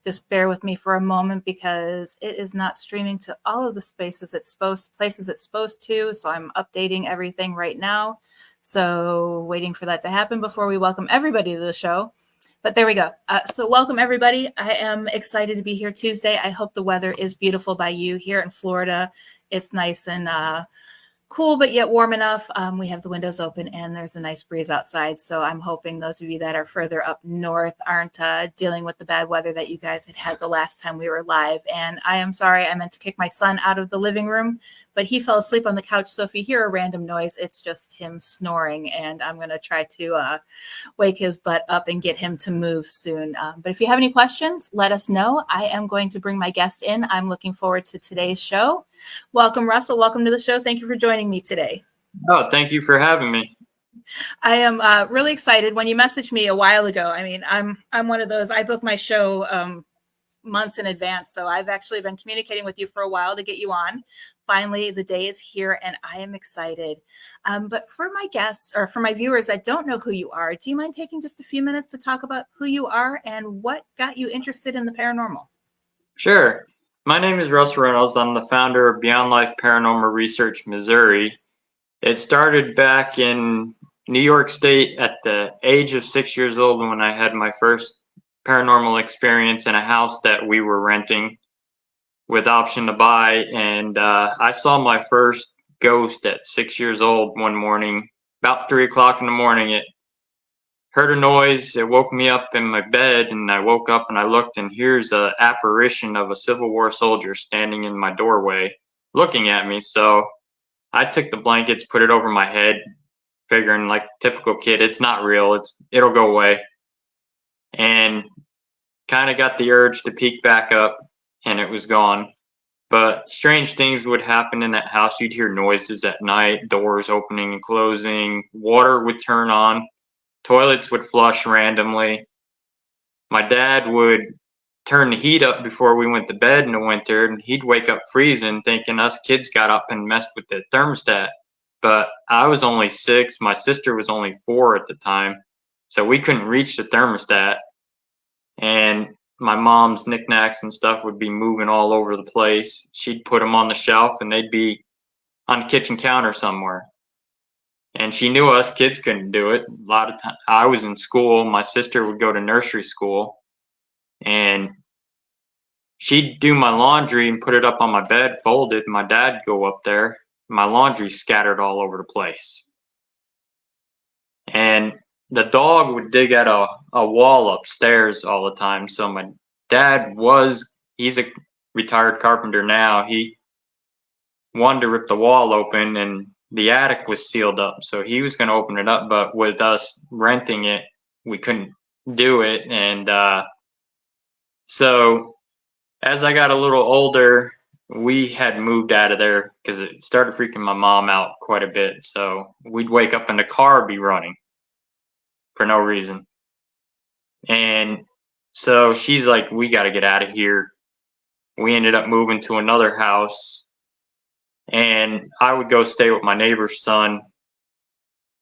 Just bear with me for a moment because it is not streaming to all of the places it's supposed to. So I'm updating everything right now. So waiting for that to happen before we welcome everybody to the show. But there we go. So welcome, everybody. I am excited to be here Tuesday. I hope the weather is beautiful by you here in Florida. It's nice and cool, but yet warm enough. We have the windows open and there's a nice breeze outside. So I'm hoping those of you that are further up north aren't dealing with the bad weather that you guys had the last time we were live. And I am sorry, I meant to kick my son out of the living room, but he fell asleep on the couch. So if you hear a random noise, it's just him snoring. And I'm going to try to wake his butt up and get him to move soon. But if you have any questions, let us know. I am going to bring my guest in. I'm looking forward to today's show. Welcome, Russell. Welcome to the show. Thank you for joining me today. Oh, thank you for having me. I am really excited. When you messaged me a while ago, I mean, I'm one of those, I book my show months in advance. So I've actually been communicating with you for a while to get you on. Finally, the day is here and I am excited. But for my guests or for my viewers that don't know who you are, do you mind taking just a few minutes to talk about who you are and what got you interested in the paranormal? Sure. My name is Russ Reynolds. I'm the founder of Beyond Life Paranormal Research Missouri. It started back in New York State at the age of 6 years old when I had my first paranormal experience in a house that we were renting with option to buy. And I saw my first ghost at 6 years old one morning, about 3 o'clock in the morning. It heard a noise. It woke me up in my bed, and I woke up and I looked, and here's an apparition of a Civil War soldier standing in my doorway looking at me. So I took the blankets, put it over my head, figuring like typical kid, it's not real, it'll go away. And kind of got the urge to peek back up, and it was gone. But strange things would happen in that house. You'd hear noises at night, doors opening and closing, water would turn on, toilets would flush randomly. My dad would turn the heat up before we went to bed in the winter, and he'd wake up freezing thinking us kids got up and messed with the thermostat. But I was only 6, my sister was only 4 at the time, so we couldn't reach the thermostat. And my mom's knickknacks and stuff would be moving all over the place. She'd put them on the shelf and they'd be on the kitchen counter somewhere. And she knew us kids couldn't do it. A lot of times I was in school, my sister would go to nursery school, and she'd do my laundry and put it up on my bed, folded. My dad'd go up there, my laundry scattered all over the place. And the dog would dig at a wall upstairs all the time. So my dad he's a retired carpenter now. He wanted to rip the wall open, and the attic was sealed up, so he was going to open it up, but with us renting it, we couldn't do it. And so as I got a little older, we had moved out of there because it started freaking my mom out quite a bit. So we'd wake up and the car would be running for no reason. And so she's like, we got to get out of here. We ended up moving to another house, and I would go stay with my neighbor's son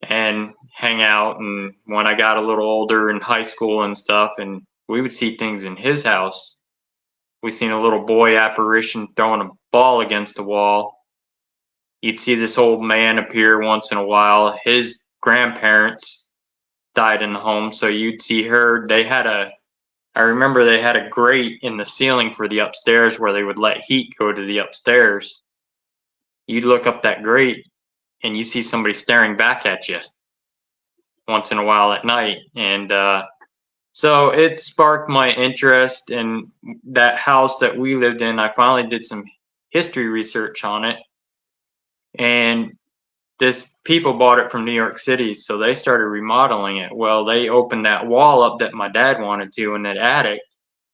and hang out. And when I got a little older in high school and stuff, and we would see things in his house. We seen a little boy apparition throwing a ball against the wall. You'd see this old man appear once in a while. His grandparents died in the home, so you'd see her. I remember they had a grate in the ceiling for the upstairs where they would let heat go to the upstairs. You'd look up that grate and you see somebody staring back at you once in a while at night. And so it sparked my interest in that house that we lived in. I finally did some history research on it, and people bought it from New York City, so they started remodeling it. Well, they opened that wall up that my dad wanted to in that attic,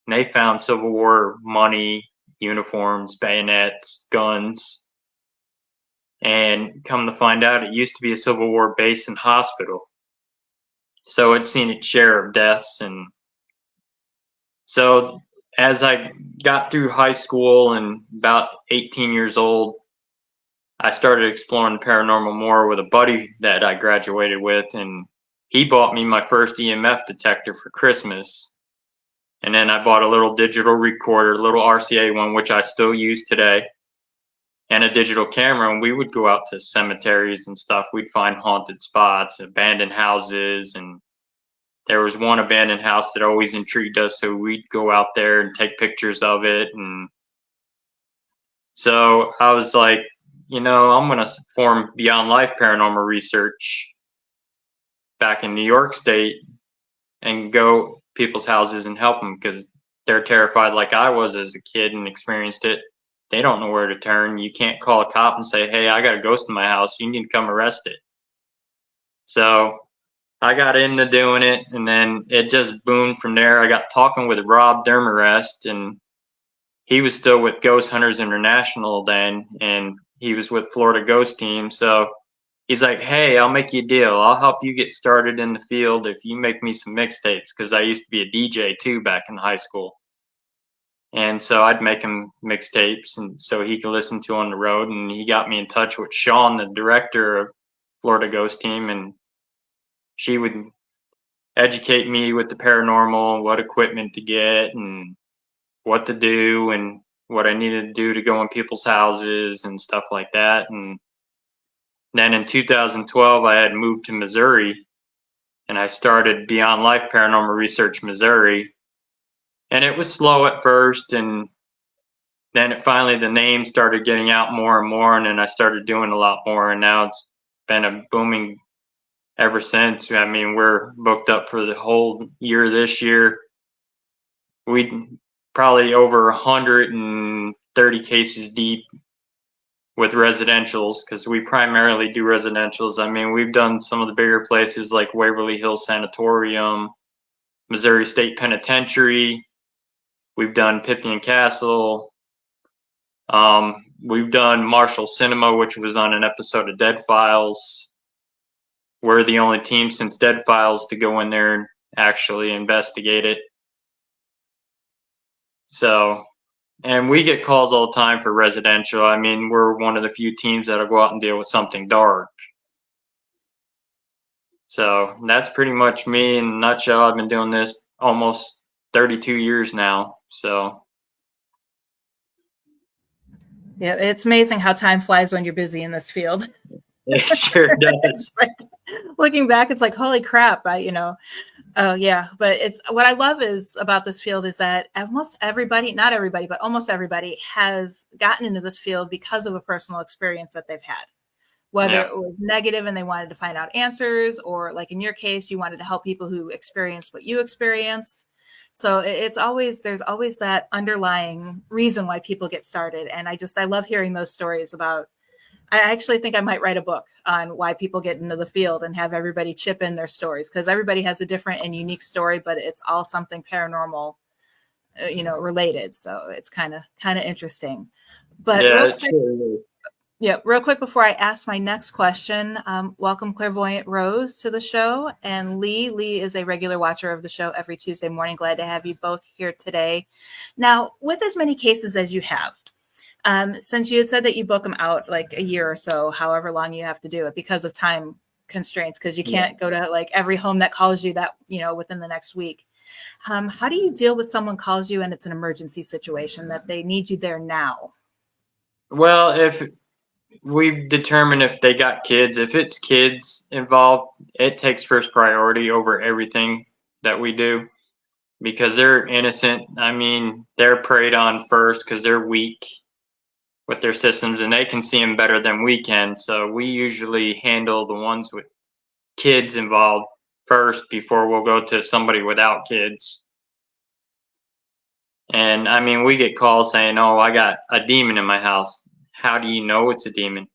and they found Civil War money, uniforms, bayonets, guns. And come to find out, it used to be a Civil War base and hospital. So it's seen its share of deaths. And so as I got through high school and about 18 years old, I started exploring the paranormal more with a buddy that I graduated with, and he bought me my first EMF detector for Christmas. And then I bought a little digital recorder, a little RCA one, which I still use today, and a digital camera. And we would go out to cemeteries and stuff. We'd find haunted spots, abandoned houses, and there was one abandoned house that always intrigued us. So we'd go out there and take pictures of it. And so I was like, I'm going to form Beyond Life Paranormal Research back in New York State and go people's houses and help them, because they're terrified like I was as a kid and experienced it. They don't know where to turn. You can't call a cop and say, hey, I got a ghost in my house. You need to come arrest it. So I got into doing it, and then it just boomed from there. I got talking with Rob Dermarest, and he was still with Ghost Hunters International then, and he was with Florida Ghost Team. So he's like, hey, I'll make you a deal. I'll help you get started in the field if you make me some mixtapes, because I used to be a DJ too back in high school. And so I'd make him mixtapes, and so he could listen to on the road. And he got me in touch with Sean, the director of Florida Ghost Team, and she would educate me with the paranormal, what equipment to get, and what to do, and what I needed to do to go in people's houses and stuff like that. And then in 2012, I had moved to Missouri, and I started Beyond Life Paranormal Research Missouri. And it was slow at first, and then finally the name started getting out more and more, and then I started doing a lot more, and now it's been a booming ever since. I mean, we're booked up for the whole year this year. We probably over 130 cases deep with residentials, because we primarily do residentials. I mean, we've done some of the bigger places like Waverly Hills Sanatorium, Missouri State Penitentiary. We've done Pythian Castle. We've done Marshall Cinema, which was on an episode of Dead Files. We're the only team since Dead Files to go in there and actually investigate it. So, and we get calls all the time for residential. I mean, we're one of the few teams that'll go out and deal with something dark. So that's pretty much me in a nutshell. I've been doing this almost 32 years now. So Yeah, it's amazing how time flies when you're busy in this field. it sure does. Like, looking back, it's like, holy crap, oh yeah. But it's what I love is about this field is that almost everybody, not everybody, but almost everybody has gotten into this field because of a personal experience that they've had, whether Yeah. it was negative and they wanted to find out answers, or like in your case, you wanted to help people who experienced what you experienced. So there's always that underlying reason why people get started. And I love hearing those stories about, I actually think I might write a book on why people get into the field and have everybody chip in their stories, because everybody has a different and unique story, but it's all something paranormal, related. So it's kind of interesting. But Yeah, real it quick, sure is. yeah, real quick before I ask my next question, welcome Clairvoyant Rose to the show, and Lee. Lee is a regular watcher of the show every Tuesday morning. Glad to have you both here today. Now, with as many cases as you have, since you had said that you book them out like a year or so, however long you have to do it because of time constraints, because you can't go to like every home that calls you that, within the next week. How do you deal with someone calls you and it's an emergency situation that they need you there now? Well, if we determine if they got kids, if it's kids involved, it takes first priority over everything that we do, because they're innocent. I mean, they're preyed on first because they're weak with their systems, and they can see them better than we can. So we usually handle the ones with kids involved first before we'll go to somebody without kids. And I mean, we get calls saying, oh, I got a demon in my house. How do you know it's a demon?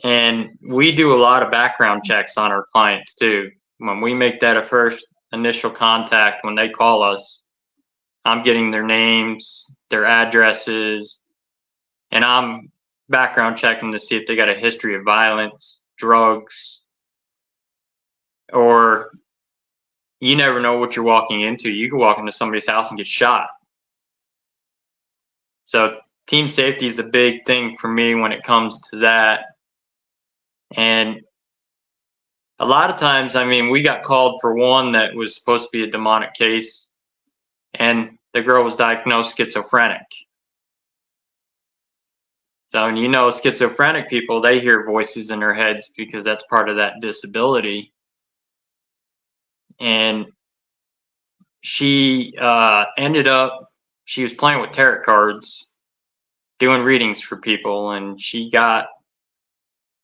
And we do a lot of background checks on our clients too. When we make that a first initial contact, when they call us, I'm getting their names, their addresses, and I'm background checking to see if they got a history of violence, drugs, or you never know what you're walking into. You can walk into somebody's house and get shot. So team safety is a big thing for me when it comes to that. And a lot of times, I mean, we got called for one that was supposed to be a demonic case, and the girl was diagnosed schizophrenic. So, and you know, schizophrenic people, they hear voices in their heads because that's part of that disability. And she ended up, she was playing with tarot cards, doing readings for people, and she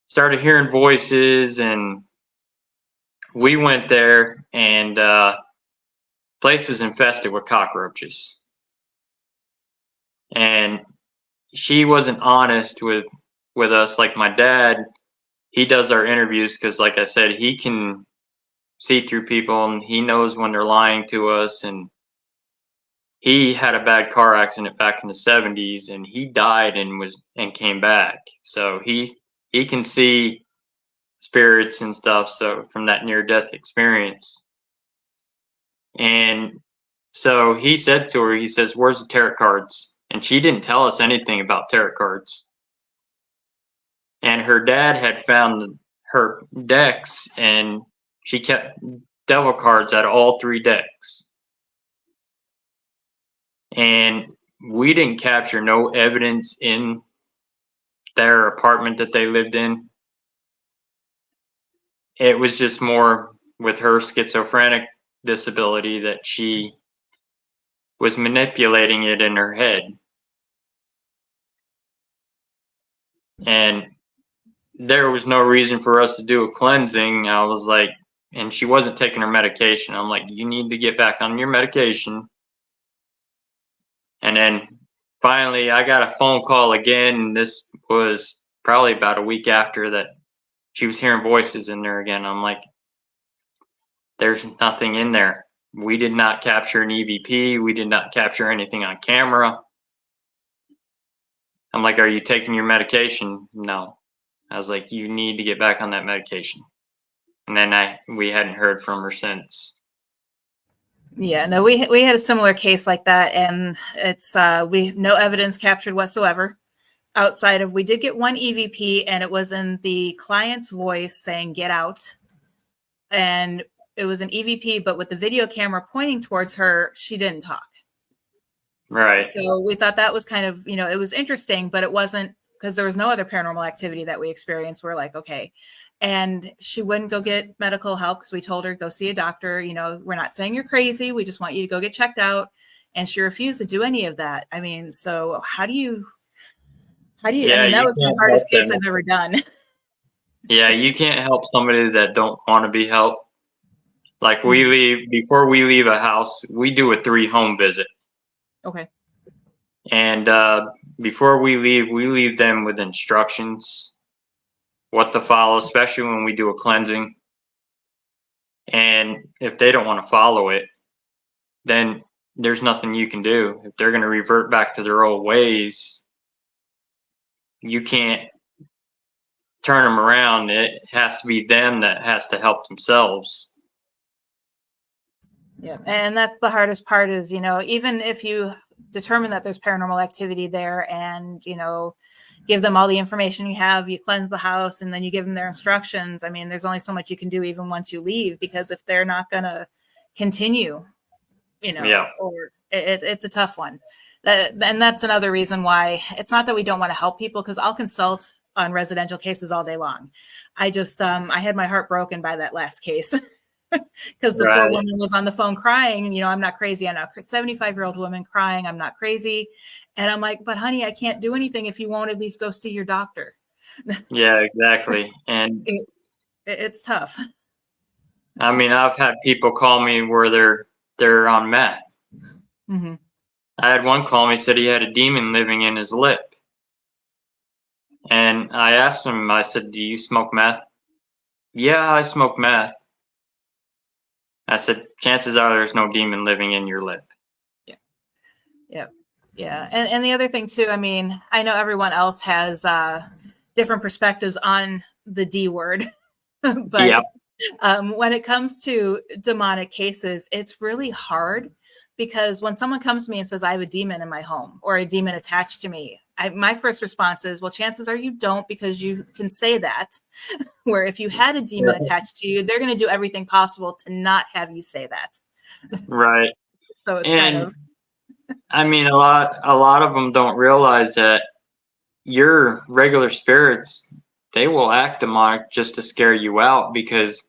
started hearing voices, and we went there, and place was infested with cockroaches. And she wasn't honest with us. Like my dad, he does our interviews because, like I said, he can see through people and he knows when they're lying to us. And he had a bad car accident back in the 70s, and he died and came back. So he can see spirits and stuff. So from that near death experience, and so he said to her, he says, "Where's the tarot cards?" And she didn't tell us anything about tarot cards. And her dad had found her decks, and she kept devil cards at all 3 decks. And we didn't capture no evidence in their apartment that they lived in. It was just more with her schizophrenic disability that she was manipulating it in her head. And there was no reason for us to do a cleansing. I was like, and she wasn't taking her medication. I'm like, you need to get back on your medication. And then finally, I got a phone call again. And this was probably about a week after that. She was hearing voices in there again. I'm like, there's nothing in there. We did not capture an EVP. We did not capture anything on camera. I'm like, are you taking your medication? No. I was like, you need to get back on that medication. And then we hadn't heard from her since. Yeah, no, we had a similar case like that, and it's we no evidence captured whatsoever outside of, we did get one EVP, and it was in the client's voice saying "get out," and it was an EVP, but with the video camera pointing towards her, she didn't talk. Right. So we thought that was kind of, it was interesting, but it wasn't, because there was no other paranormal activity that we experienced. We're like, okay. And she wouldn't go get medical help because we told her, go see a doctor. We're not saying you're crazy. We just want you to go get checked out. And she refused to do any of that. I mean, so how do you, Yeah, I mean, that was the hardest case I've ever done. Yeah, you can't help somebody that don't want to be helped. Like before we leave a house, we do a 3 home visit. Okay. And before we leave them with instructions, what to follow, especially when we do a cleansing. And if they don't want to follow it, then there's nothing you can do. If they're going to revert back to their old ways, you can't turn them around. It has to be them that has to help themselves. Yeah, and that's the hardest part is, even if you determine that there's paranormal activity there and, give them all the information you have, you cleanse the house, and then you give them their instructions. I mean, there's only so much you can do even once you leave, because if they're not going to continue, Yeah. or it's a tough one. And that's another reason why it's not that we don't want to help people, because I'll consult on residential cases all day long. I just, I had my heart broken by that last case. Because the poor woman was on the phone crying, I'm not crazy. I'm not 75-year-old woman crying. I'm not crazy. And I'm like, but honey, I can't do anything if you won't at least go see your doctor. Yeah, exactly. And it's tough. I mean, I've had people call me where they're on meth. Mm-hmm. I had one call me, said he had a demon living in his lip. And I asked him, I said, do you smoke meth? Yeah, I smoke meth. I said, chances are there's no demon living in your lip. Yeah. Yeah. Yeah. And the other thing too, I mean, I know everyone else has different perspectives on the D word, but when it comes to demonic cases, it's really hard because when someone comes to me and says, I have a demon in my home or a demon attached to me, my first response is, well, chances are you don't, because you can say that. Where if you had a demon attached to you, they're going to do everything possible to not have you say that. Right. So it's kind And of, I mean, a lot of them don't realize that your regular spirits, they will act demonic just to scare you out, because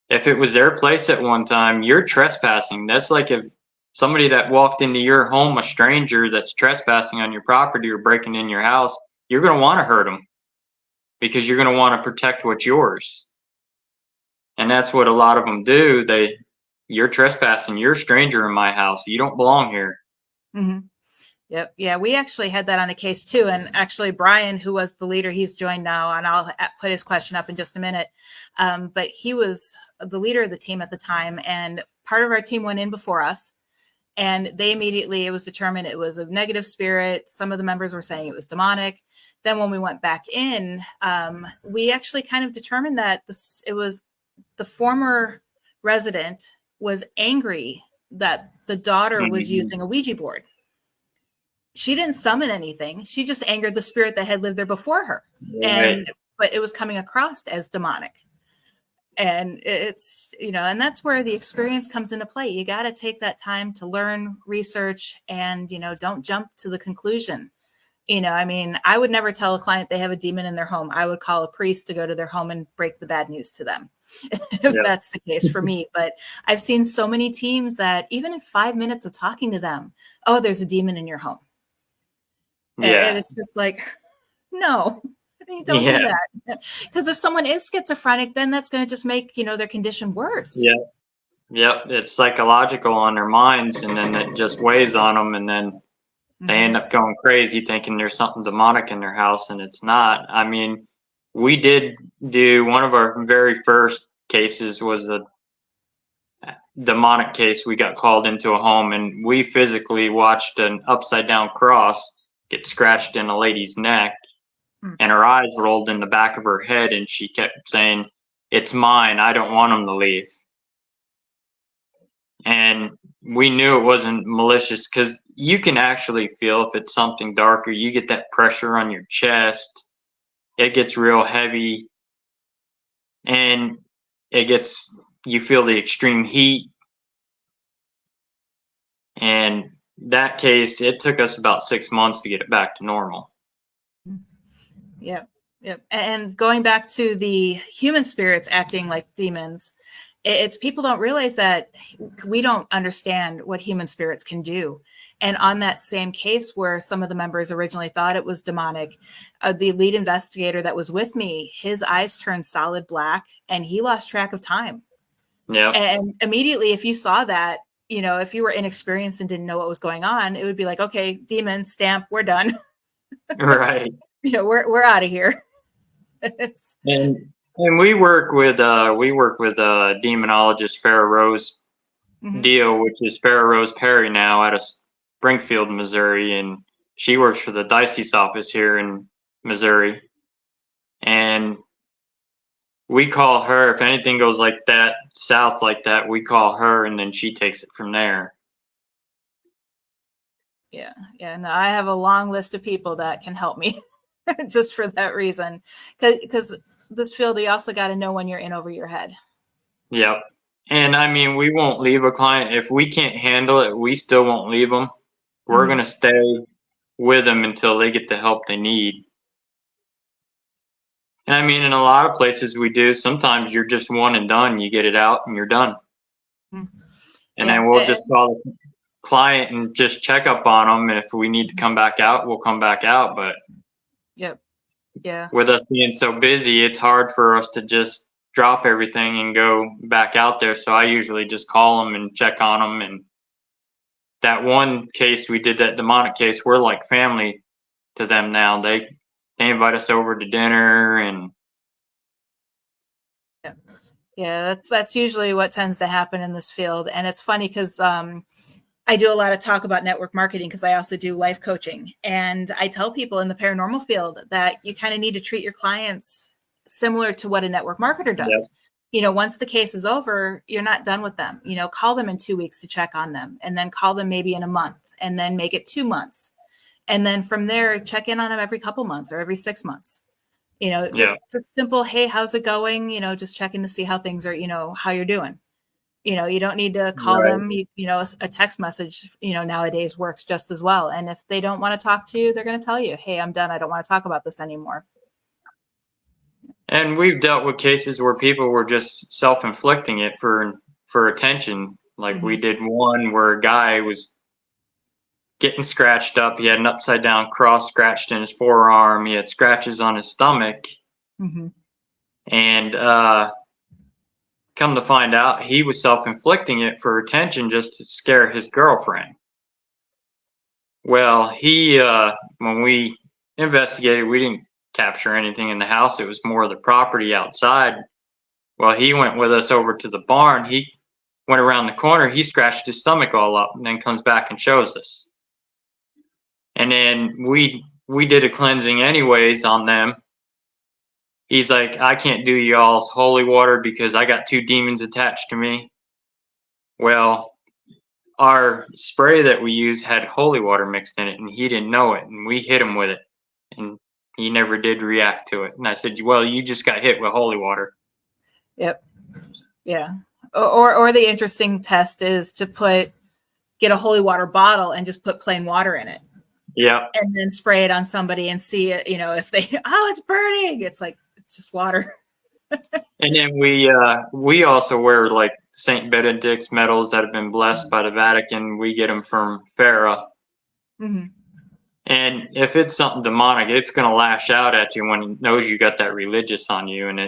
if it was their place at one time, you're trespassing. That's like if somebody that walked into your home, a stranger that's trespassing on your property or breaking in your house, you're going to want to hurt them because you're going to want to protect what's yours. And that's what a lot of them do. You're trespassing. You're a stranger in my house. You don't belong here. mm-hmm. Yep. Yeah, we actually had that on a case too. And actually, Brian, who was the leader, he's joined now, and I'll put his question up in just a minute. But he was the leader of the team at the time, and part of our team went in before us, and they immediately, it was determined it was a negative spirit. Some of the members were saying it was demonic. Then when we went back in, we actually kind of determined that it was the former resident was angry that the daughter was using a Ouija board. She didn't summon anything. She just angered the spirit that had lived there before her. Right. But it was coming across as demonic. And it's, and that's where the experience comes into play. You got to take that time to learn, research, and, don't jump to the conclusion. I would never tell a client they have a demon in their home. I would call a priest to go to their home and break the bad news to them, if that's the case for me. But I've seen so many teams that even in 5 minutes of talking to them, oh, there's a demon in your home. Yeah. And it's just like, no, don't do that. Because if someone is schizophrenic, then that's going to just make, their condition worse. Yeah. Yep. It's psychological on their minds, and then it just weighs on them, and then they end up going crazy thinking there's something demonic in their house, and it's not. I mean, we did do one of our very first cases was a demonic case. We got called into a home, and we physically watched an upside down cross get scratched in a lady's neck, and her eyes rolled in the back of her head, and she kept saying, "It's mine. I don't want them to leave." And we knew it wasn't malicious, because you can actually feel if it's something darker. You get that pressure on your chest. It gets real heavy, and you feel the extreme heat. And that case, it took us about 6 months to get it back to normal. Yep. And going back to the human spirits acting like demons, it's people don't realize that we don't understand what human spirits can do. And on that same case where some of the members originally thought it was demonic, the lead investigator that was with me, his eyes turned solid black and he lost track of time. Yeah. And immediately, if you saw that, if you were inexperienced and didn't know what was going on, it would be like, okay, demon stamp, we're done. Right. We're out of here. And we work with demonologist Farrah Rose Dio, which is Farrah Rose Perry now out of Springfield, Missouri, and she works for the diocese office here in Missouri. And we call her, if anything goes like that, south like that, we call her, and then she takes it from there. Yeah. No, I have a long list of people that can help me just for that reason. Because this field, you also got to know when you're in over your head. Yep. And I mean, we won't leave a client. If we can't handle it, we still won't leave them. We're going to stay with them until they get the help they need. And I mean, in a lot of places we do, sometimes you're just one and done. You get it out and you're done. And then we'll just call the client and just check up on them. And if we need to come back out, we'll come back out. But with us being so busy, it's hard for us to just drop everything and go back out there. So I usually just call them and check on them. And that one case we did, that demonic case, we're like family to them now. They invite us over to dinner, and that's usually what tends to happen in this field. And it's funny because I do a lot of talk about network marketing because I also do life coaching. And I tell people in the paranormal field that you kind of need to treat your clients similar to what a network marketer does. once the case is over, you're not done with them. Call them in 2 weeks to check on them, and then call them maybe in a month, and then make it 2 months. And then from there, check in on them every couple months or every 6 months. Yeah. Just simple, hey, how's it going? Just checking to see how things are, how you're doing. You don't need to call Right. them. A text message, nowadays works just as well. And if they don't want to talk to you, they're going to tell you, hey, I'm done. I don't want to talk about this anymore. And we've dealt with cases where people were just self-inflicting it for attention. Like we Mm-hmm. did one where a guy was getting scratched up. He had an upside down cross scratched in his forearm. He had scratches on his stomach. Mm-hmm. And come to find out, he was self-inflicting it for attention just to scare his girlfriend. Well, when we investigated, we didn't capture anything in the house. It was more of the property outside. Well, he went with us over to the barn. He went around the corner. He scratched his stomach all up and then comes back and shows us. And then we did a cleansing anyways on them. He's like, I can't do y'all's holy water because I got 2 demons attached to me. Well, our spray that we use had holy water mixed in it, and he didn't know it, and we hit him with it, and he never did react to it. And I said, well, you just got hit with holy water. Yep. Yeah. Or the interesting test is to get a holy water bottle and just put plain water in it. Yeah. And then spray it on somebody and see it, if they, oh, it's burning. It's like, it's just water. And then we also wear like Saint Benedict's medals that have been blessed by the Vatican. We get them from Farah. Mm-hmm. And if it's something demonic, it's going to lash out at you when it knows you got that religious on you, and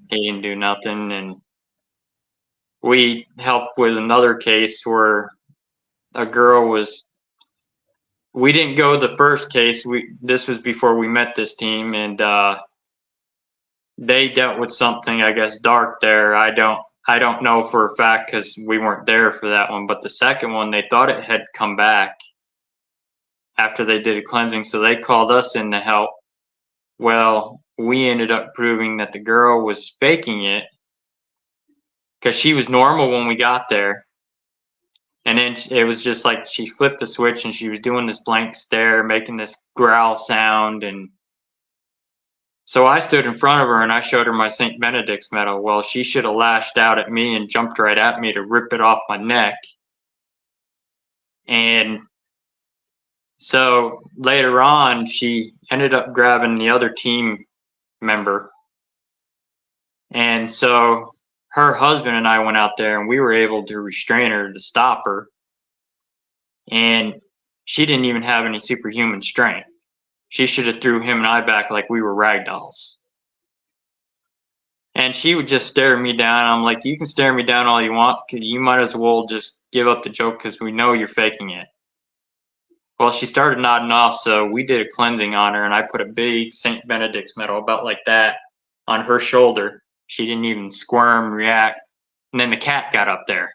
he didn't do nothing. And we helped with another case where a girl we didn't go the first case. This was before we met this team, and they dealt with something, I guess, dark there. I don't know for a fact because we weren't there for that one. But the second one, they thought it had come back after they did a cleansing, so they called us in to help. Well, we ended up proving that the girl was faking it because she was normal when we got there. And then it was just like she flipped the switch and she was doing this blank stare, making this growl sound. And so I stood in front of her and I showed her my St. Benedict's medal. Well, she should have lashed out at me and jumped right at me to rip it off my neck. And so later on, she ended up grabbing the other team member. And so her husband and I went out there and we were able to restrain her to stop her. And she didn't even have any superhuman strength. She should have threw him and I back like we were rag dolls. And she would just stare me down. I'm like, you can stare me down all you want. You might as well just give up the joke because we know you're faking it. Well, she started nodding off, so we did a cleansing on her, and I put a big St. Benedict's medal about like that on her shoulder. She didn't even squirm, react. And then the cat got up there.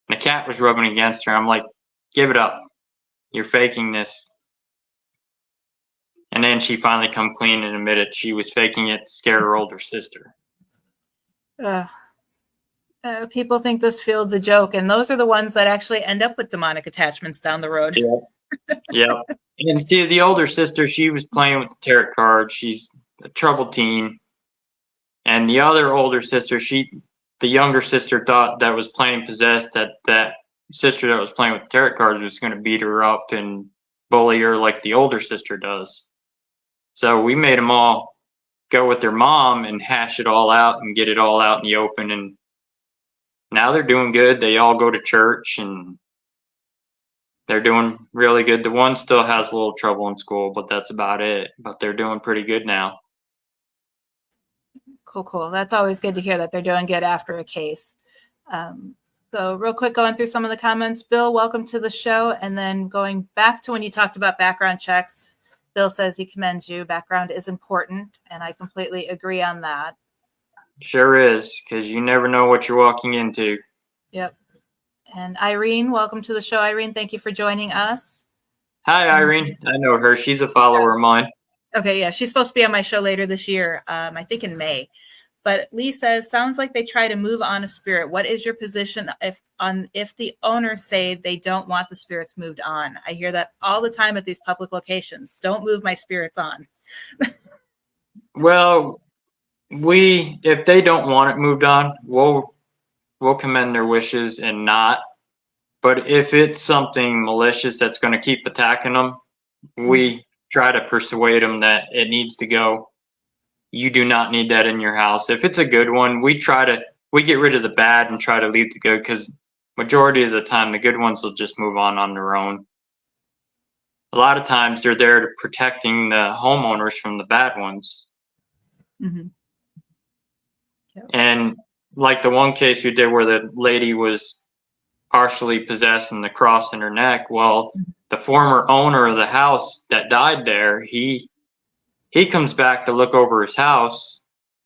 And the cat was rubbing against her. I'm like, give it up. You're faking this. And then she finally come clean and admitted she was faking it to scare her older sister. People think this field's a joke, and those are the ones that actually end up with demonic attachments down the road. Yeah. And see, the older sister, she was playing with the tarot cards. She's a troubled teen. And the other older sister, the younger sister thought that was playing possessed, that sister that was playing with the tarot cards was going to beat her up and bully her like the older sister does. So we made them all go with their mom and hash it all out and get it all out in the open. And now they're doing good. They all go to church and they're doing really good. The one still has a little trouble in school, but that's about it. But they're doing pretty good now. Cool. That's always good to hear that they're doing good after a case. So real quick, going through some of the comments. Bill, welcome to the show. And then going back to when you talked about background checks, Bill says he commends you. Background is important, and I completely agree on that. Sure is, because you never know what you're walking into. Yep. And Irene, welcome to the show. Irene, thank you for joining us. Hi, Irene. I know her. She's a follower of mine. Okay, yeah. She's supposed to be on my show later this year, I think in May. But Lee says, sounds like they try to move on a spirit. What is your position if the owners say they don't want the spirits moved on? I hear that all the time at these public locations. Don't move my spirits on. Well, if they don't want it moved on, we'll commend their wishes and not. But if it's something malicious that's going to keep attacking them, we try to persuade them that it needs to go. You do not need that in your house. If it's a good one, we get rid of the bad and try to leave the good, because majority of the time the good ones will just move on their own. A lot of times they're there to protecting the homeowners from the bad ones. Mm-hmm. Yep. And like the one case we did where the lady was partially possessed and the cross in her neck, well, the former owner of the house that died there, he comes back to look over his house,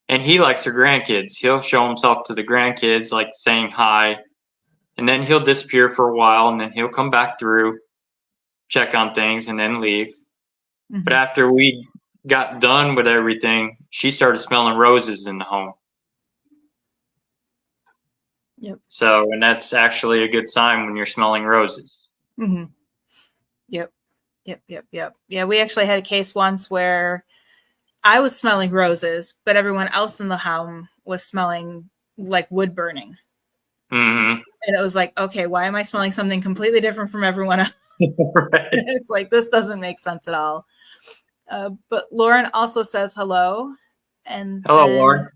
and he likes her grandkids. He'll show himself to the grandkids, like saying hi, and then he'll disappear for a while, and then he'll come back through, check on things, and then leave. Mm-hmm. But after we got done with everything, she started smelling roses in the home. Yep. So, and that's actually a good sign when you're smelling roses. Mm-hmm. Yep. Yeah, we actually had a case once where I was smelling roses, but everyone else in the home was smelling like wood burning. Mm-hmm. And it was like, okay, why am I smelling something completely different from everyone else? Right. It's like, this doesn't make sense at all. But Lauren also says hello. And hello, Lauren.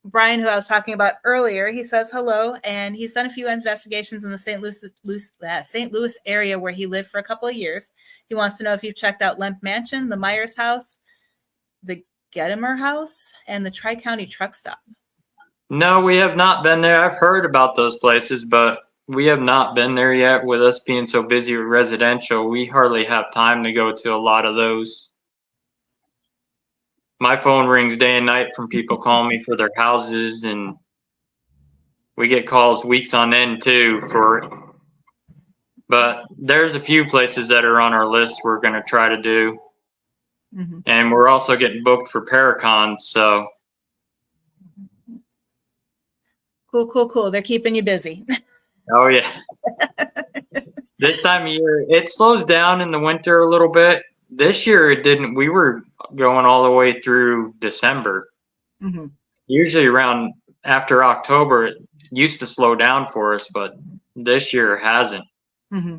Brian, who I was talking about earlier, he says hello, and he's done a few investigations in the St. Louis area where he lived for a couple of years. He wants to know if you've checked out Lemp Mansion, the Myers House, the Gedimer House, and the Tri-County Truck Stop. No, we have not been there. I've heard about those places, but we have not been there yet. With us being so busy with residential, we hardly have time to go to a lot of those. My phone rings day and night from people calling me for their houses, and we get calls weeks on end too but there's a few places that are on our list we're going to try to do. Mm-hmm. And we're also getting booked for Paracons, so. Cool. They're keeping you busy. Oh yeah. This time of year, it slows down in the winter a little bit. This year it didn't. We were going all the way through December. Mm-hmm. Usually around after October, it used to slow down for us, but this year it hasn't. Mm-hmm.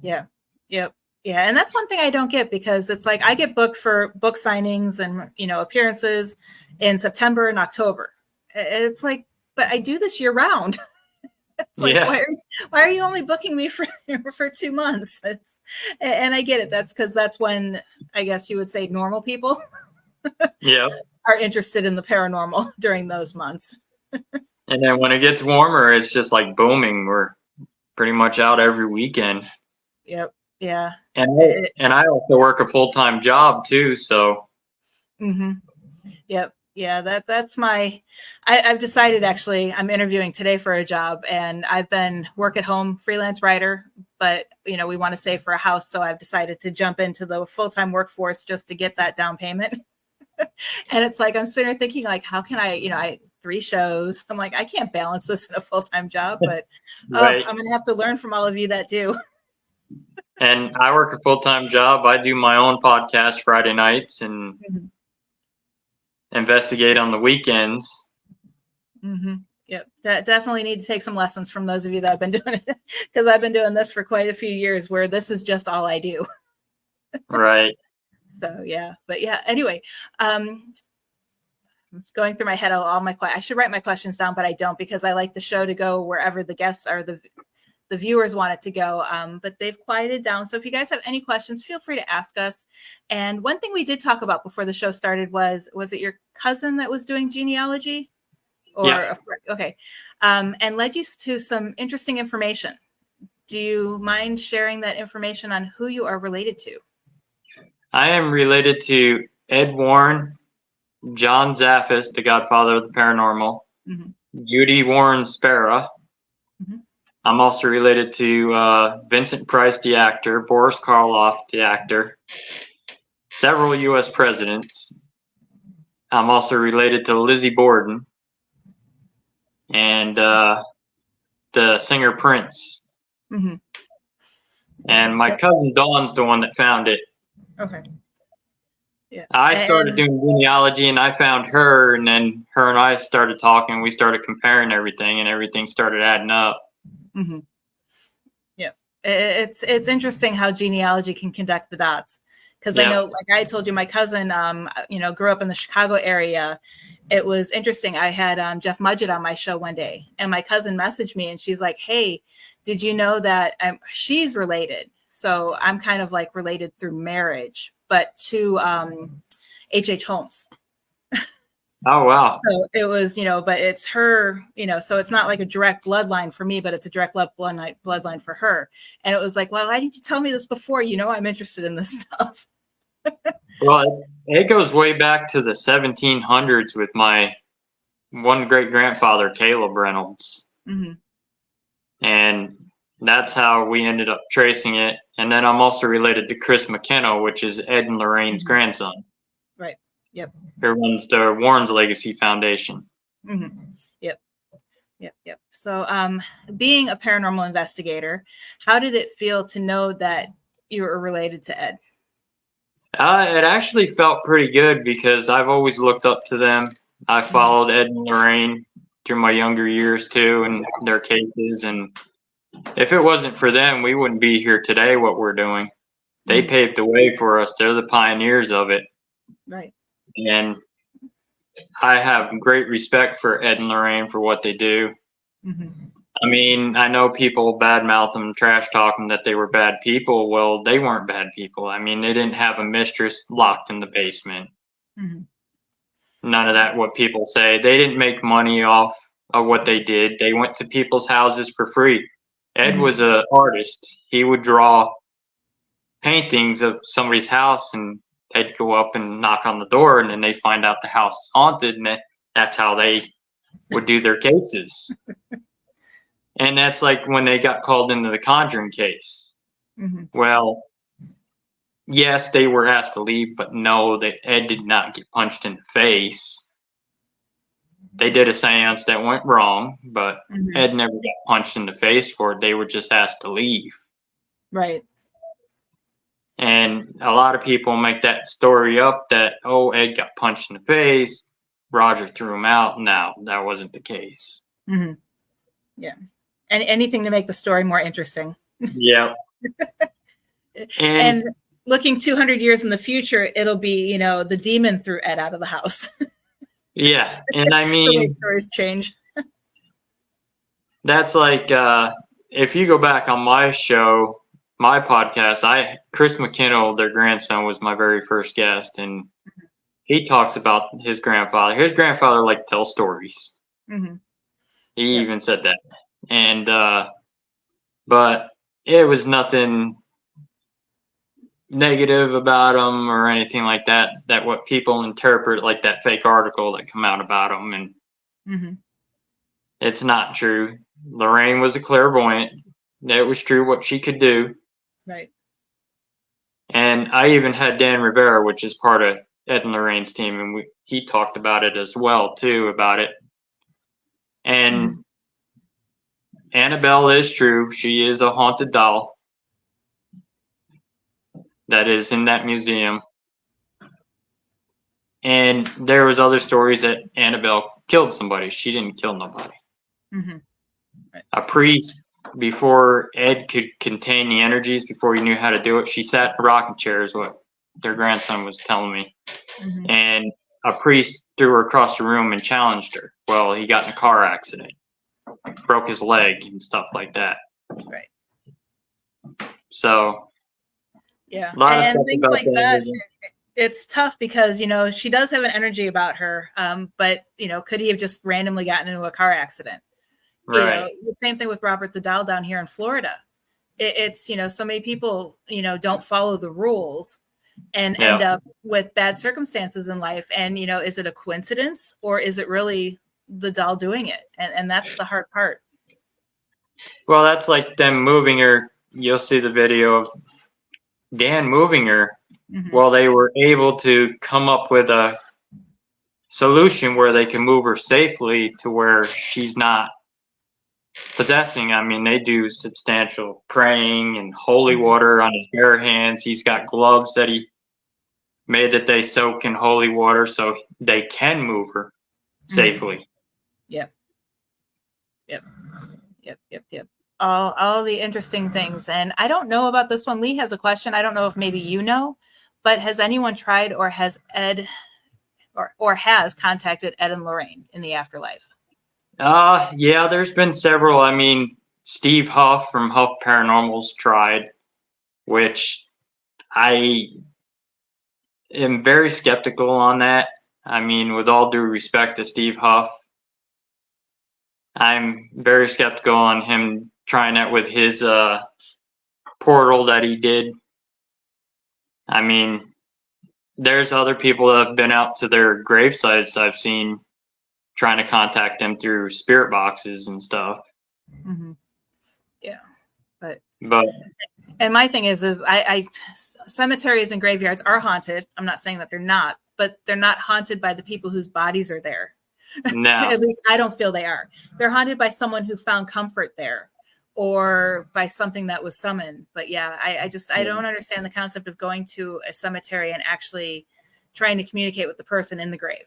Yeah. Yep. Yeah. And that's one thing I don't get, because it's like I get booked for book signings and, appearances in September and October. It's like, but I do this year round. It's like, yeah. Why are you only booking me for 2 months? And I get it. That's because that's when, I guess you would say, normal people yeah, are interested in the paranormal during those months. And then when it gets warmer, it's just like booming. We're pretty much out every weekend. Yep. Yeah. And I also work a full-time job too, so. Mm-hmm. Yep. Yeah, that's I've decided, actually, I'm interviewing today for a job, and I've been work at home freelance writer, but we want to save for a house. So I've decided to jump into the full-time workforce just to get that down payment. And it's like, I'm sitting there thinking, like, how can I 3 shows. I'm like, I can't balance this in a full-time job, but right. I'm going to have to learn from all of you that do. And I work a full-time job. I do my own podcast Friday nights and investigate on the weekends. Mm-hmm. Yep. Definitely need to take some lessons from those of you that have been doing it, because I've been doing this for quite a few years where this is just all I do. Right. So, yeah. But yeah, anyway, going through my head, I should write my questions down, but I don't, because I like the show to go wherever the guests or the viewers want it to go. But they've quieted down. So if you guys have any questions, feel free to ask us. And one thing we did talk about before the show started was it your cousin that was doing genealogy? Or yeah. Okay. And led you to some interesting information. Do you mind sharing that information on who you are related to? I am related to Ed Warren, John Zaffis, the godfather of the paranormal, Judy Warren Spera. I'm also related to Vincent Price, the actor, Boris Karloff, the actor, several U.S. presidents, I'm also related to Lizzie Borden and the singer Prince. Mm-hmm. And my cousin Dawn's the one that found it. Okay. Yeah. I started doing genealogy and I found her, and then her and I started talking. We started comparing everything, and everything started adding up. Mm-hmm. Yeah. It's interesting how genealogy can connect the dots. Because I know, like I told you, my cousin, grew up in the Chicago area. It was interesting. I had Jeff Mudgett on my show one day, and my cousin messaged me, and she's like, "Hey, did you know that she's related?" So I'm kind of like related through marriage, but to H.H. Holmes. Oh, wow. So it was, but it's her, so it's not like a direct bloodline for me, but it's a direct bloodline for her. And it was like, well, why didn't you tell me this before? I'm interested in this stuff. Well, it goes way back to the 1700s with my one great grandfather, Caleb Reynolds. Mm-hmm. And that's how we ended up tracing it. And then I'm also related to Chris McKenna, which is Ed and Lorraine's grandson. Right. Yep. Who runs the Warren's Legacy Foundation. Mm-hmm. Yep. So, being a paranormal investigator, how did it feel to know that you were related to Ed? It actually felt pretty good because I've always looked up to them. I followed Ed and Lorraine through my younger years too, and their cases. And if it wasn't for them, we wouldn't be here today. What we're doing, they paved the way for us. They're the pioneers of it. Right. And I have great respect for Ed and Lorraine for what they do. Mm-hmm. I mean, I know people badmouth them, trash talk them that they were bad people. Well, they weren't bad people. I mean, they didn't have a mistress locked in the basement. Mm-hmm. None of that, what people say. They didn't make money off of what they did. They went to people's houses for free. Ed was an artist. He would draw paintings of somebody's house, and they'd go up and knock on the door, and then they find out the house is haunted, and that's how they would do their cases. And that's like when they got called into the Conjuring case. Mm-hmm. Well, yes, they were asked to leave, but no, Ed did not get punched in the face. They did a seance that went wrong, but Ed never got punched in the face for it. They were just asked to leave. Right. And a lot of people make that story up that, oh, Ed got punched in the face, Roger threw him out. No, that wasn't the case. Mm-hmm. Yeah. And anything to make the story more interesting. Yeah. And looking 200 years in the future, it'll be, the demon threw Ed out of the house. Yeah. And I mean, the way stories change. That's like, if you go back on my show, my podcast, Chris McKenna, their grandson, was my very first guest. And he talks about his grandfather. His grandfather liked to tell stories. Mm-hmm. He even said that. And, but it was nothing negative about him or anything like that, that what people interpret, like that fake article that come out about him. And it's not true. Lorraine was a clairvoyant. It was true what she could do. Right. And I even had Dan Rivera, which is part of Ed and Lorraine's team, and he talked about it as well, too, about it. And Annabelle is true. She is a haunted doll that is in that museum. And there was other stories that Annabelle killed somebody. She didn't kill nobody. Mm-hmm. Right. A priest, before Ed could contain the energies, before he knew how to do it, she sat in a rocking chair, is what their grandson was telling me. And a priest threw her across the room and challenged her. Well, he got in a car accident, broke his leg and stuff like that. Right. So, yeah, a lot of and stuff things about like that. It's tough because she does have an energy about her, but could he have just randomly gotten into a car accident? Right. The same thing with Robert the Doll down here in Florida. It's so many people don't follow the rules and end up with bad circumstances in life. And is it a coincidence or is it really the doll doing it? And that's the hard part. Well, that's like them moving her. You'll see the video of Dan moving her. Well, they were able to come up with a solution where they can move her safely to where she's not possessing. I mean, they do substantial praying and holy Mhm. water on his bare hands. He's got gloves that he made that they soak in holy water so they can move her Mhm. safely. Yep. Yep. Yep. Yep. Yep. All the interesting things. And I don't know about this one. Lee has a question. I don't know if maybe you know, but has anyone tried or has Ed or has contacted Ed and Lorraine in the afterlife? Yeah, there's been several. I mean, Steve Huff from Huff Paranormal's tried, which I am very skeptical on that. I mean, with all due respect to Steve Huff, I'm very skeptical on him trying that with his portal that he did. I mean, there's other people that have been out to their grave sites I've seen trying to contact them through spirit boxes and stuff. Mm-hmm. Yeah, but But and my thing is I cemeteries and graveyards are haunted. I'm not saying that they're not, but they're not haunted by the people whose bodies are there. now, At least I don't feel they are. They're haunted by someone who found comfort there or by something that was summoned. But yeah, I don't understand the concept of going to a cemetery and actually trying to communicate with the person in the grave.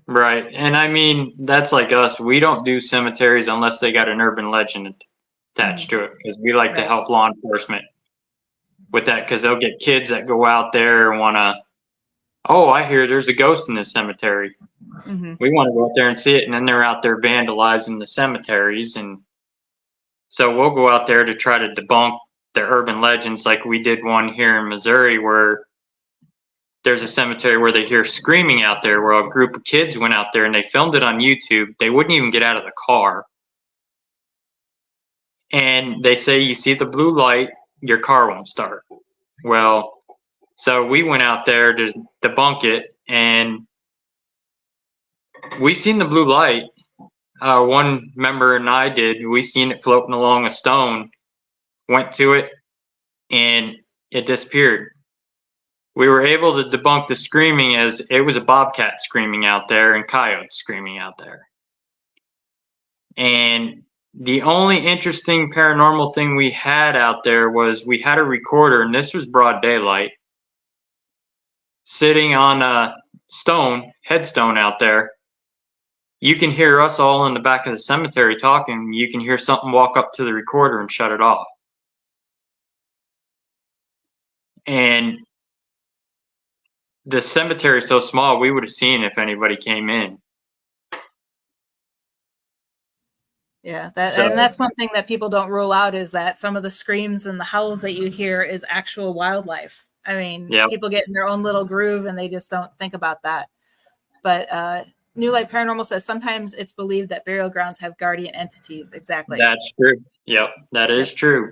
right. And I mean, that's like us. We don't do cemeteries unless they got an urban legend attached Mm-hmm. to it because we like to Right. help law enforcement with that because they'll get kids that go out there and want to, oh, I hear there's a ghost in this cemetery. Mm-hmm. We want to go out there and see it. And then they're out there vandalizing the cemeteries. And so we'll go out there to try to debunk the urban legends like we did one here in Missouri where there's a cemetery where they hear screaming out there where a group of kids went out there and they filmed it on YouTube. They wouldn't even get out of the car. And they say, you see the blue light, your car won't start. Well, so we went out there to debunk it and we seen the blue light. One member and I did. We seen it floating along a stone, went to it, and it disappeared. We were able to debunk the screaming as it was a bobcat screaming out there and coyotes screaming out there. And the only interesting paranormal thing we had out there was we had a recorder, and this was broad daylight, sitting on a headstone out there. You can hear us all in the back of the cemetery talking. You can hear something walk up to the recorder and shut it off. And the cemetery is so small, we would have seen if anybody came in. Yeah, So, that's one thing that people don't rule out is that some of the screams and the howls that you hear is actual wildlife. I mean, yeah, people get in their own little groove and they just don't think about that. But New Light Paranormal says sometimes it's believed that burial grounds have guardian entities. Exactly. that's true. Yep, that Yep. is true.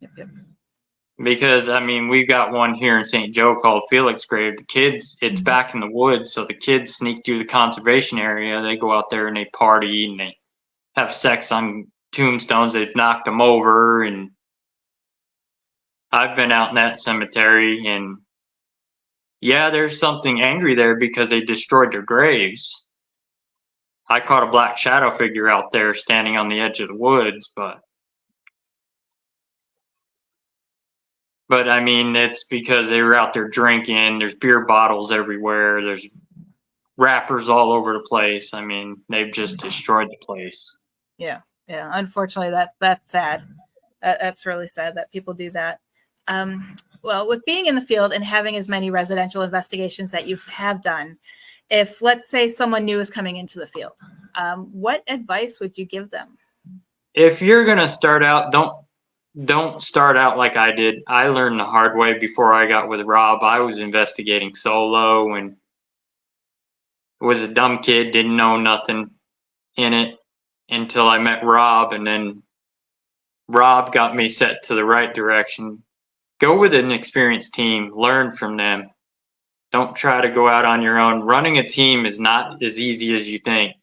Yep. Yep. Because I mean, we've got one here in St. Joe called Felix Grave. The kids, it's Mm-hmm. back in the woods, so the kids sneak through the conservation area. They go out there and they party and they have sex on tombstones. They've knocked them over, and I've been out in that cemetery, and yeah, there's something angry there because they destroyed their graves. I caught a black shadow figure out there standing on the edge of the woods, but I mean, it's because they were out there drinking. There's beer bottles everywhere. There's wrappers all over the place. I mean, they've just destroyed the place. Yeah. Yeah. Unfortunately, that's sad. That's really sad that people do that. Well, with being in the field and having as many residential investigations that you have done, if let's say someone new is coming into the field, what advice would you give them? If you're gonna start out, don't start out like I did. I learned the hard way before I got with Rob. I was investigating solo and was a dumb kid, didn't know nothing in it until I met Rob, and then Rob got me set to the right direction. Go with an experienced team, learn from them. Don't try to go out on your own. Running a team is not as easy as you think.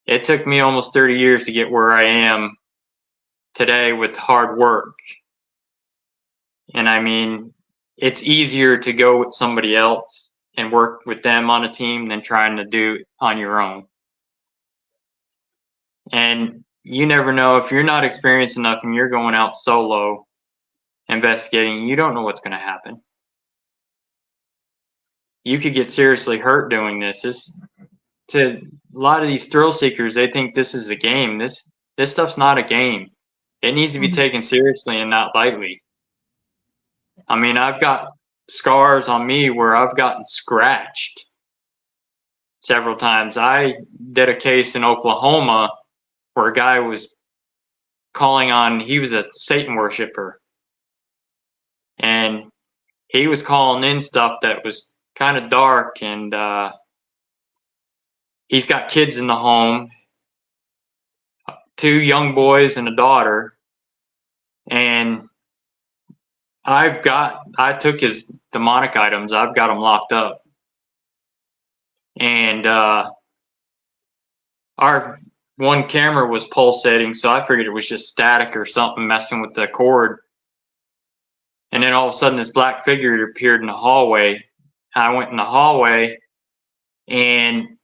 It took me almost 30 years to get where I am today with hard work. And I mean, it's easier to go with somebody else and work with them on a team than trying to do it on your own. And you never know, if you're not experienced enough and you're going out solo investigating, you don't know what's going to happen. You could get seriously hurt doing this. To a lot of these thrill seekers, they think this is a game. This stuff's not a game. It needs to be taken seriously and not lightly. I mean, I've got scars on me where I've gotten scratched several times. I did a case in Oklahoma where a guy was he was a Satan worshiper, and he was calling in stuff that was kind of dark, and he's got kids in the home, 2 young boys and a daughter, and I took his demonic items. I've got them locked up, and our one camera was pulsating, so I figured it was just static or something messing with the cord. And then all of a sudden, this black figure appeared in the hallway. I went in the hallway, and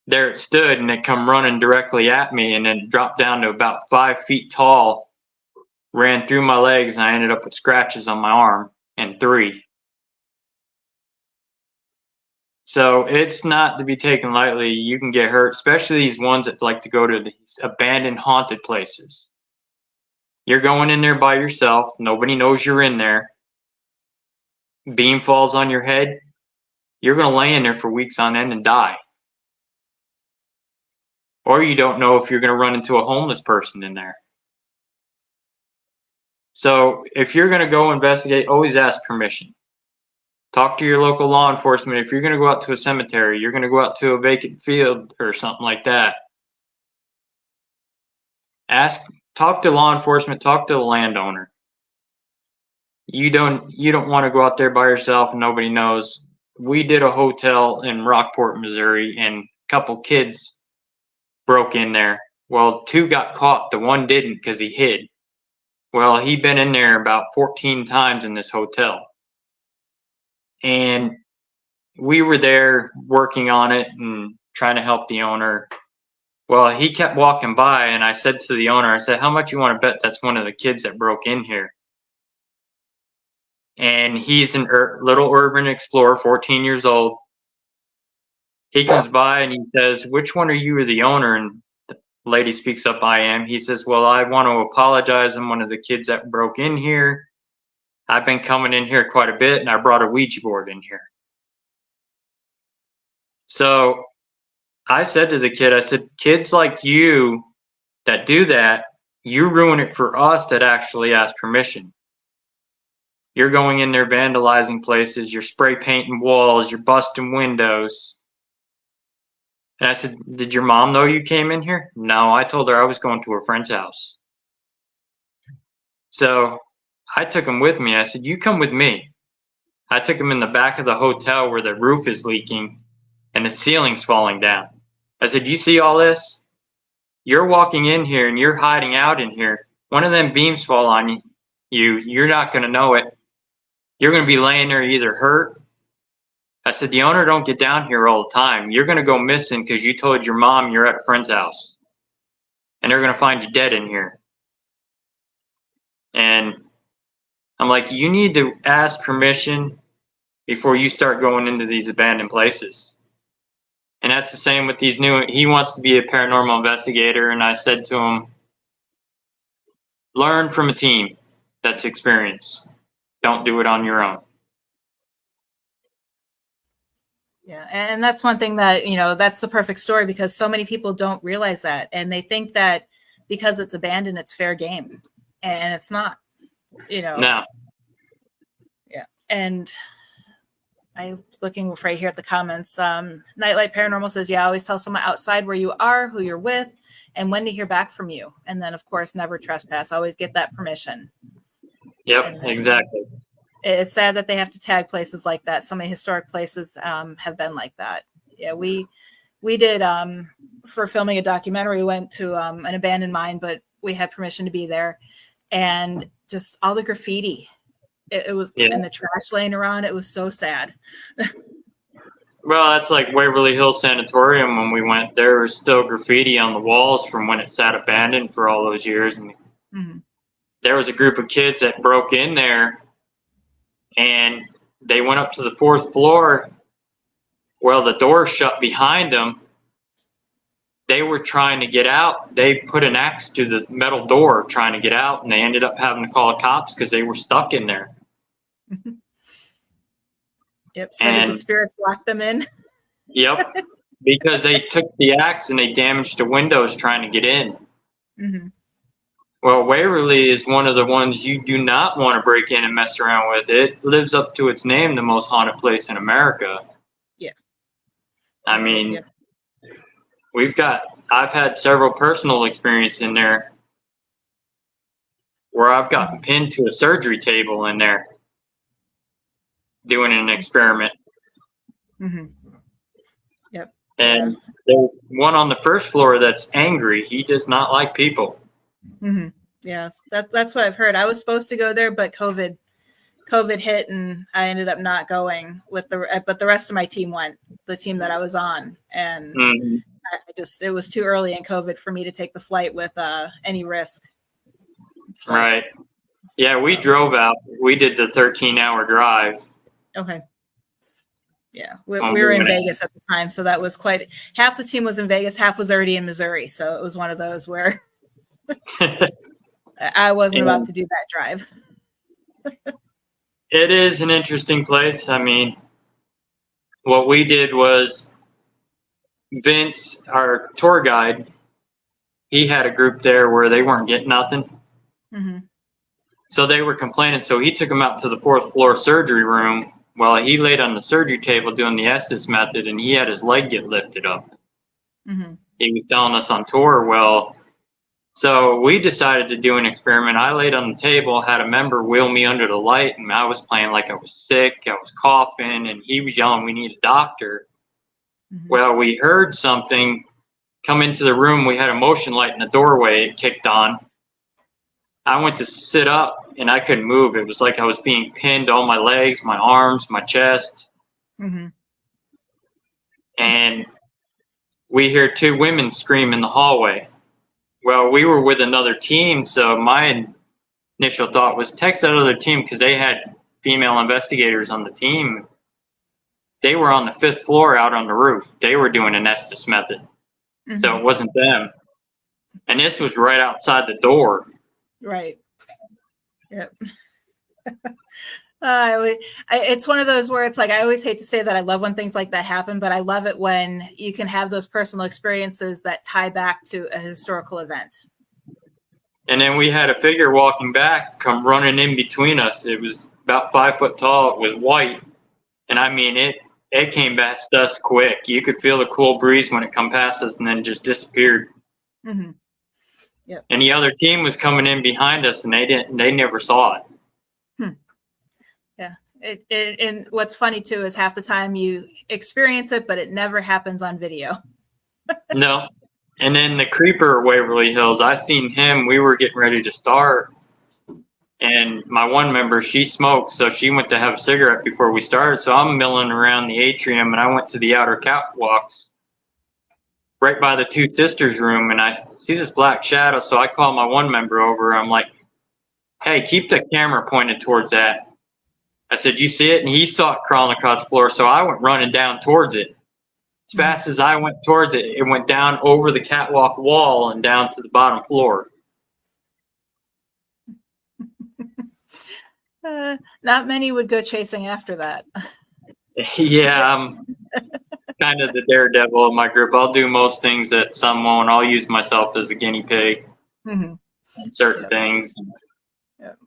there it stood, and it come running directly at me, and then dropped down to about 5 feet tall, ran through my legs, and I ended up with scratches on my arm and 3. So it's not to be taken lightly. You can get hurt, especially these ones that like to go to these abandoned haunted places. You're going in there by yourself. Nobody knows you're in there. Beam falls on your head. You're going to lay in there for weeks on end and die. Or you don't know if you're going to run into a homeless person in there. So if you're going to go investigate, always ask permission. Talk to your local law enforcement. If you're going to go out to a cemetery, you're going to go out to a vacant field or something like that. Talk to law enforcement, talk to the landowner. You don't want to go out there by yourself and nobody knows. We did a hotel in Rockport, Missouri, and a couple kids broke in there. Well, 2 got caught. The one didn't because he hid. Well, he'd been in there about 14 times in this hotel. And we were there working on it and trying to help the owner. Well, he kept walking by, and I said to the owner, I said, how much you want to bet that's one of the kids that broke in here? And he's a little urban explorer, 14 years old. He comes by and he says, which one are you or the owner? And the lady speaks up, I am. He says, well, I want to apologize. I'm one of the kids that broke in here. I've been coming in here quite a bit, and I brought a Ouija board in here. So I said to the kid, I said, kids like you that do that, you ruin it for us that actually ask permission. You're going in there vandalizing places, you're spray painting walls, you're busting windows. And I said, did your mom know you came in here? No, I told her I was going to a friend's house. So I took him with me. I said, you come with me. I took him in the back of the hotel where the roof is leaking and the ceiling's falling down. I said, you see all this? You're walking in here and you're hiding out in here. One of them beams fall on you. You're not going to know it. You're going to be laying there either hurt. I said, the owner don't get down here all the time. You're going to go missing because you told your mom you're at a friend's house. And they're going to find you dead in here. And I'm like, you need to ask permission before you start going into these abandoned places. And that's the same with these he wants to be a paranormal investigator. And I said to him, learn from a team that's experienced. Don't do it on your own. Yeah, and that's one thing that, that's the perfect story, because so many people don't realize that. And they think that because it's abandoned, it's fair game. And it's not, No. Yeah. And I'm looking right here at the comments. Nightlight Paranormal says, yeah, always tell someone outside where you are, who you're with, and when to hear back from you. And then, of course, never trespass. Always get that permission. Yep, exactly. It's sad that they have to tag places like that. So many historic places have been like that. Yeah, we did, for filming a documentary, we went to an abandoned mine, but we had permission to be there. And just all the graffiti It was Yeah. in the trash laying around. It was so sad. Well, that's like Waverly Hills Sanatorium. When we went, there was still graffiti on the walls from when it sat abandoned for all those years. And Mm-hmm. there was a group of kids that broke in there, and they went up to the 4th floor. Well, the door shut behind them. They were trying to get out. They put an axe to the metal door trying to get out, and they ended up having to call the cops because they were stuck in there. Yep. So did the spirits lock them in? Yep. Because they took the axe and they damaged the windows trying to get in. Mm-hmm. Well, Waverly is one of the ones you do not want to break in and mess around with. It lives up to its name, the most haunted place in America. Yeah. I mean, I've had several personal experiences in there where I've gotten pinned to a surgery table in there doing an experiment. Mm-hmm. Yep. And there's one on the 1st floor that's angry. He does not like people. Mm-hmm. Yeah, that's what I've heard. I was supposed to go there, but COVID hit, and I ended up not going but the rest of my team went, the team that I was on, and it was too early in COVID for me to take the flight with any risk. Right. Yeah, we drove out. We did the 13-hour drive. Okay. Yeah, we were in Vegas at the time, so that was half the team was in Vegas, half was already in Missouri. So it was one of those where I wasn't about to do that drive. It is an interesting place. I mean, what we did was Vince, our tour guide, he had a group there where they weren't getting nothing. Mm-hmm. So they were complaining. So he took them out to the 4th floor surgery room. Well, he laid on the surgery table doing the Estes method, and he had his leg get lifted up. Mm-hmm. He was telling us on tour, well, so we decided to do an experiment. I laid on the table, had a member wheel me under the light, and I was playing like I was sick. I was coughing, and he was yelling, we need a doctor. Mm-hmm. Well, we heard something come into the room. We had a motion light in the doorway. It kicked on. I went to sit up, and I couldn't move. It was like I was being pinned, all my legs, my arms, my chest. Mm-hmm. And we hear 2 women scream in the hallway. Well, we were with another team, so my initial thought was text that other team because they had female investigators on the team. They were on the 5th floor out on the roof. They were doing an Estes method. Mm-hmm. So it wasn't them. And this was right outside the door. Right. Yep. It's one of those where it's like, I always hate to say that I love when things like that happen, but I love it when you can have those personal experiences that tie back to a historical event. And then we had a figure walking back, come running in between us. It was about 5 foot tall. It was white. And I mean, it came past us quick. You could feel the cool breeze when it come past us and then just disappeared. Mm-hmm. Yep. And the other team was coming in behind us, and they never saw it. Yeah. And what's funny too is half the time you experience it, but it never happens on video. No. And then the creeper at Waverly Hills, I seen him. We were getting ready to start, and my one member, she smoked, so she went to have a cigarette before we started. So I'm milling around the atrium, and I went to the outer catwalks right by the 2 sisters' room, and I see this black shadow. So I call my one member over. I'm like, hey, keep the camera pointed towards that. I said, you see it? And he saw it crawling across the floor. So I went running down towards it. As fast as I went towards it, it went down over the catwalk wall and down to the bottom floor. Not many would go chasing after that. Yeah, I'm kind of the daredevil of my group. I'll do most things that some won't. I'll use myself as a guinea pig in certain things. Yep.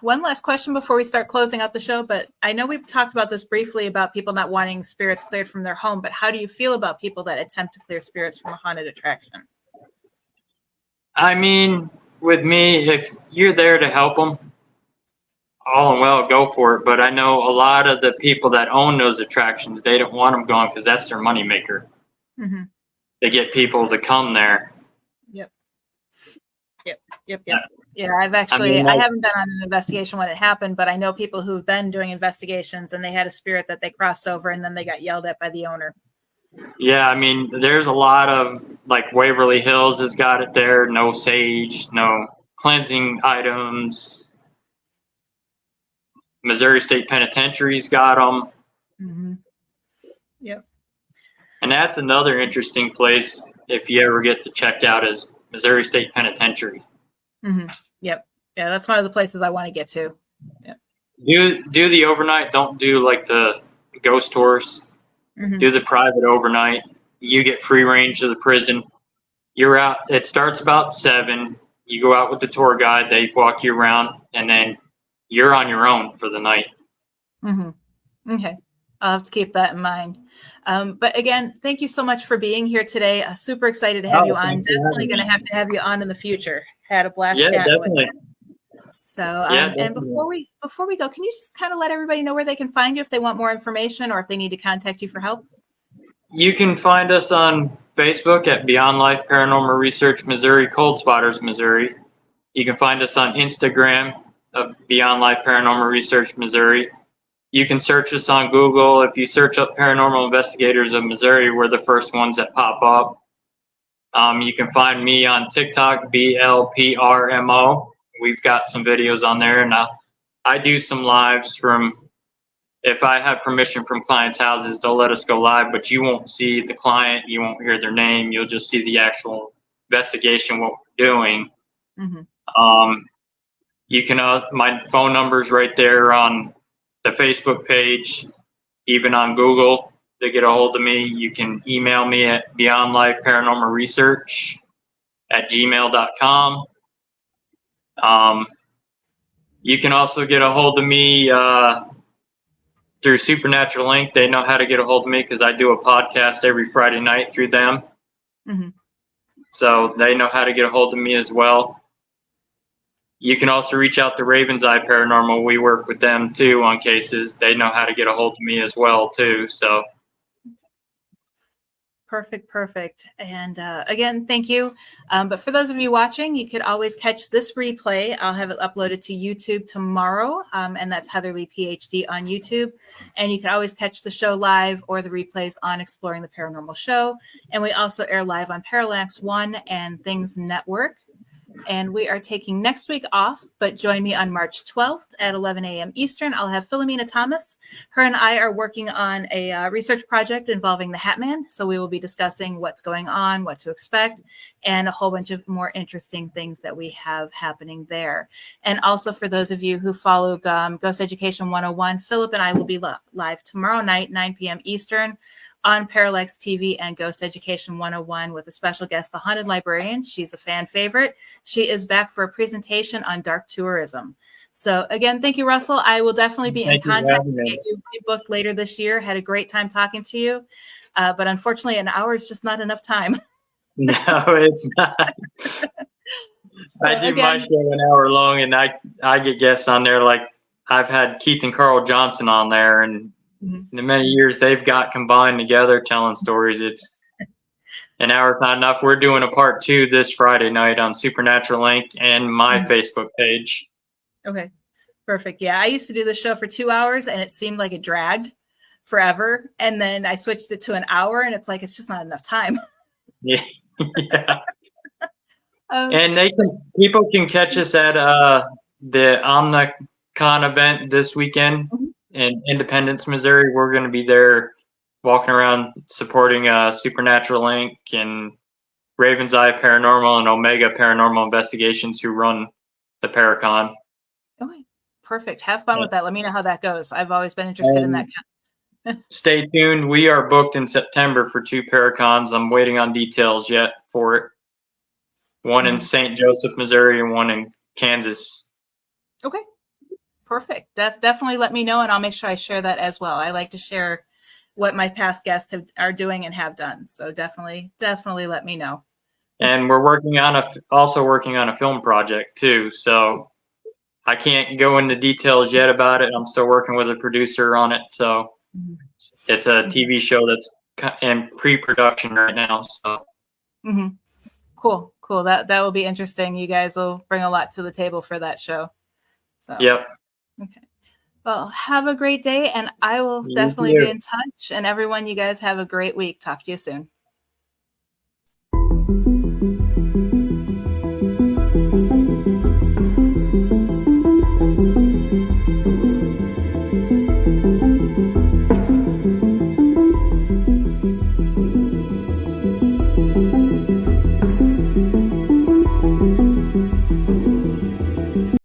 One last question before we start closing out the show, but I know we've talked about this briefly about people not wanting spirits cleared from their home, but how do you feel about people that attempt to clear spirits from a haunted attraction? I mean, with me, if you're there to help them, all and well, go for it. But I know a lot of the people that own those attractions, they don't want them gone because that's their moneymaker. Mm-hmm. They get people to come there. Yep. Yep. Yeah, I mean, I like, haven't been on an investigation when it happened, but I know people who've been doing investigations and they had a spirit that they crossed over and then they got yelled at by the owner. yeah, I mean, there's a lot of, like, Waverly Hills has got it there. No sage, no cleansing items. Missouri State Penitentiary's got them. Mm-hmm. Yep. And that's another interesting place if you ever get to check out is Missouri State Penitentiary. Mm-hmm. Yep. Yeah, that's one of the places I want to get to. Yep. Do the overnight. Don't do like the ghost tours. Mm-hmm. Do the private overnight. You get free range of the prison. You're out. It starts about 7. You go out with the tour guide. They walk you around, and then you're on your own for the night. Mm-hmm. Okay. I'll have to keep that in mind. But again, thank you so much for being here today. Super excited to have you on. Definitely going to have you on in the future. Had a blast chatting definitely. with you. So, and before we go, can you just kind of let everybody know where they can find you if they want more information or if they need to contact you for help? You can find us on Facebook at Beyond Life Paranormal Research Missouri, Cold Spotters, Missouri. You can find us on Instagram of Beyond Life Paranormal Research Missouri. You can search us on Google. If you search up Paranormal Investigators of Missouri, we're the first ones that pop up. You can find me on TikTok, BLPRMO. We've got some videos on there, and I do some lives from, if I have permission from clients' houses, they'll let us go live, but you won't see the client, you won't hear their name, you'll just see the actual investigation, what we're doing. Mm-hmm. You can, my phone number's right there on the Facebook page, even on Google to get a hold of me. You can email me at beyondlifeparanormalresearch@gmail.com. You can also get a hold of me through Supernatural Inc. They know how to get a hold of me because I do a podcast every Friday night through them. Mm-hmm. So they know how to get a hold of me as well. You can also reach out to Raven's Eye Paranormal. We work with them too on cases. They know how to get a hold of me as well too. So Perfect. And again, thank you. But for those of you watching, you could always catch this replay. I'll have it uploaded to YouTube tomorrow, and that's Heather Lee PhD on YouTube. And you can always catch the show live or the replays on Exploring the Paranormal Show. And we also air live on Parallax One and Things Network. And we are taking next week off, but join me on March 12th at 11 a.m. Eastern. I'll have Philomena Thomas. Her and I are working on a research project involving the Hat Man. So we will be discussing what's going on, what to expect, and a whole bunch of more interesting things that we have happening there. And also for those of you who follow Ghost Education 101, Philip and I will be live tomorrow night, 9 p.m. Eastern, on Parallax TV and Ghost Education 101 with a special guest, the Haunted Librarian. She's a fan favorite. She is back for a presentation on dark tourism. So again, thank you, Russell. I will definitely be in contact to get you booked later this year. Had a great time talking to you. But unfortunately, an hour is just not enough time. No, it's not. So I do my show an hour long, and I get guests on there. Like I've had Keith and Carl Johnson on there, and in the many years they've got combined together telling stories, it's an hour's not enough. We're doing a part 2 this Friday night on Supernatural Inc. and my Facebook page. Okay, perfect. Yeah, I used to do the show for 2 hours, and it seemed like it dragged forever. And then I switched it to an hour, and it's like it's just not enough time. Yeah. And people can catch us at the OmniCon event this weekend in Independence, Missouri. We're going to be there walking around supporting Supernatural Inc. and Raven's Eye Paranormal and Omega Paranormal Investigations, who run the Paracon. Okay, perfect. Have fun with that. Let me know how that goes. I've always been interested in that. Stay tuned. We are booked in September for 2 Paracons. I'm waiting on details yet for it. One in St. Joseph, Missouri, and one in Kansas. Okay. Perfect. Definitely let me know, and I'll make sure I share that as well. I like to share what my past guests are doing and have done. So definitely let me know. And we're also working on a film project too. So I can't go into details yet about it. I'm still working with a producer on it. So it's a TV show that's in pre-production right now. So. Cool. Cool. That will be interesting. You guys will bring a lot to the table for that show. So, Yep. okay. Well, have a great day, and I will You definitely be too. in touch. And everyone, you guys have a great week. Talk to you soon.